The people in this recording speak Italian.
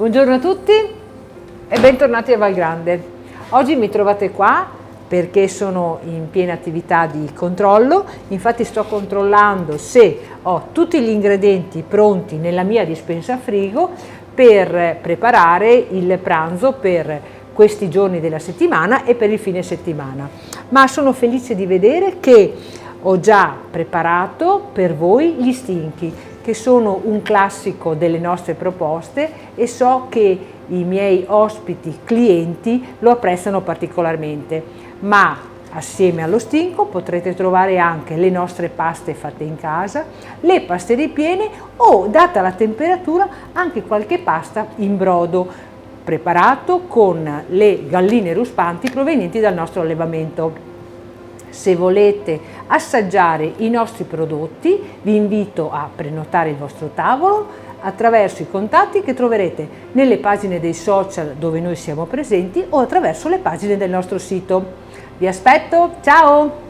Buongiorno a tutti e bentornati a Valgrande. Oggi mi trovate qua perché sono in piena attività di controllo, infatti sto controllando se ho tutti gli ingredienti pronti nella mia dispensa frigo per preparare il pranzo per questi giorni della settimana e per il fine settimana. Ma sono felice di vedere che ho già preparato per voi gli stinchi, che sono un classico delle nostre proposte e so che i miei ospiti clienti lo apprezzano particolarmente, ma assieme allo stinco potrete trovare anche le nostre paste fatte in casa, le paste ripiene o, data la temperatura, anche qualche pasta in brodo preparato con le galline ruspanti provenienti dal nostro allevamento. Se volete assaggiare i nostri prodotti, vi invito a prenotare il vostro tavolo attraverso i contatti che troverete nelle pagine dei social dove noi siamo presenti o attraverso le pagine del nostro sito. Vi aspetto, ciao!